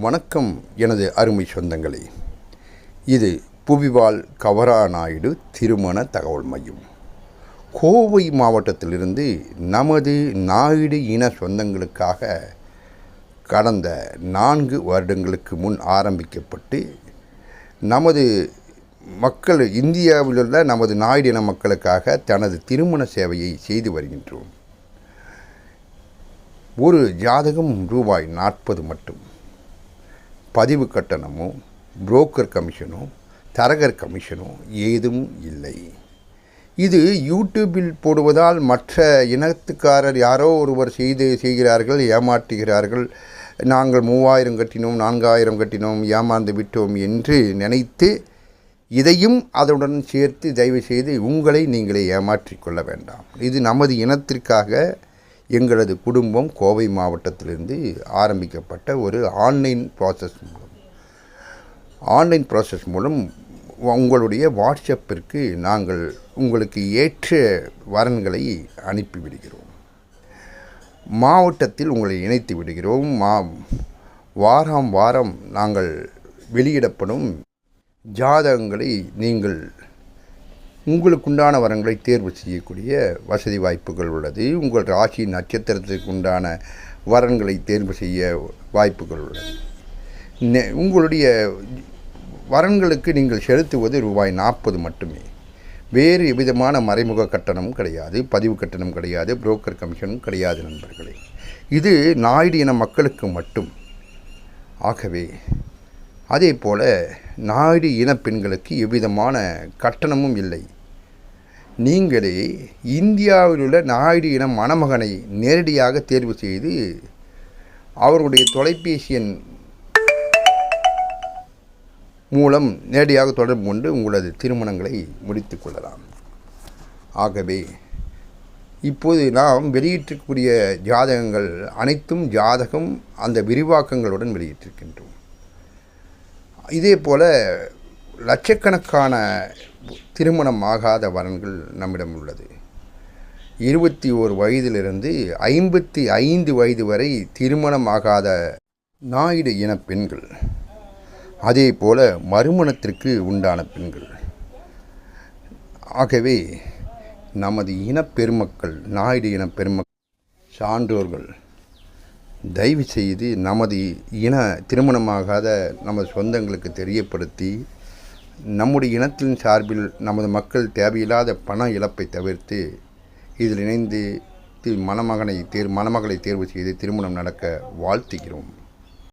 வணக்கம் எனது அருமை சொந்தங்களே. இது புவிவாழ் கவராநாயுடு திருமண தகவல் மையம். கோவை மாவட்டத்திலிருந்து நமது நாயுடு இன சொந்தங்களுக்காக கடந்த 4 வருடங்களுக்கு முன் ஆரம்பிக்கப்பட்டு நமது மக்கள் இந்தியாவிலுள்ள நமது நாயுடு இன மக்களுக்காக தனது திருமண சேவையை செய்து வருகின்றோம். ஒரு ஜாதகம் ரூபாய் 40 மட்டும். பதிவு கட்டணமோ புரோக்கர் கமிஷனோ தரகர் கமிஷனோ ஏதும் இல்லை. இது யூடியூப்பில் போடுவதால் மற்ற இனத்துக்காரர் யாரோ ஒருவர் செய்கிறார்கள், ஏமாற்றுகிறார்கள். நாங்கள் 3000 கட்டினோம், 4000 கட்டினோம், ஏமாந்து விட்டோம் என்று நினைத்து இதையும் அதனுடன் சேர்த்து தயவு செய்து உங்களை நீங்களே ஏமாற்றிக்கொள்ள வேண்டாம். இது நமது இனத்திற்காக எங்களது குடும்பம் கோவை மாவட்டத்திலிருந்து ஆரம்பிக்கப்பட்ட ஒரு ஆன்லைன் ப்ராசஸ் மூலம் உங்களுடைய வாட்ஸ்அப்பிற்கு நாங்கள் உங்களுக்கு ஏற்ற வரன்களை அனுப்பிவிடுகிறோம். மாவட்டத்தில் உங்களை இணைத்து விடுகிறோம். வாரம் நாங்கள் வெளியிடப்படும் ஜாதகங்களை நீங்கள் உங்களுக்குண்டான வரங்களை தேர்வு செய்யக்கூடிய வசதி வாய்ப்புகள் உள்ளது. உங்கள் ராசி நட்சத்திரத்துக்கு உண்டான வரன்களை தேர்வு செய்ய வாய்ப்புகள் உள்ளது. உங்களுடைய வரன்களுக்கு நீங்கள் செலுத்துவது ரூபாய் 40 மட்டுமே. வேறு எவ்விதமான மறைமுக கட்டணமும் கிடையாது, பதிவு கட்டணம் கிடையாது, புரோக்கர் கமிஷனும் கிடையாது நண்பர்களே. இது நாயுடு இன மக்களுக்கு மட்டும். ஆகவே அதே போல் நாயுடு இன பெண்களுக்கு எவ்விதமான கட்டணமும் இல்லை. நீங்களே இந்தியாவில் உள்ள நாயுடு இன மணமகனை நேரடியாக தேர்வு செய்து அவருடைய தொலைபேசி எண் மூலம் நேரடியாக தொடர்பு கொண்டு உங்களது திருமணங்களை முடித்து கொள்ளலாம். ஆகவே இப்போது நாம் வெளியிட்டிருக்கக்கூடிய ஜாதகங்கள் அனைத்தும் ஜாதகம் அந்த விரிவாக்கங்களுடன் வெளியிட்டிருக்கின்றோம். இதே போல் லட்சக்கணக்கான திருமணம் ஆகாத வரன்கள் நம்மிடம் உள்ளது. 21 வயதிலிருந்து 55 வயது வரை திருமணம் ஆகாத நாயுடு இன பெண்கள், அதே போல் மறுமணத்திற்கு உண்டான பெண்கள். ஆகவே நமது இனப்பெருமக்கள், நாயுடு இன பெருமக்கள், சான்றோர்கள் தயவு செய்து நமது இன திருமணமாகாத நமது சொந்தங்களுக்கு தெரியப்படுத்தி நம்முடைய இனத்தின் சார்பில் நமது மக்கள் தேவையில்லாத பண இழப்பை தவிர்த்து இதில் இணைந்து மணமகளை தேர்வு செய்து திருமணம் நடக்க வாழ்த்துகிறோம்.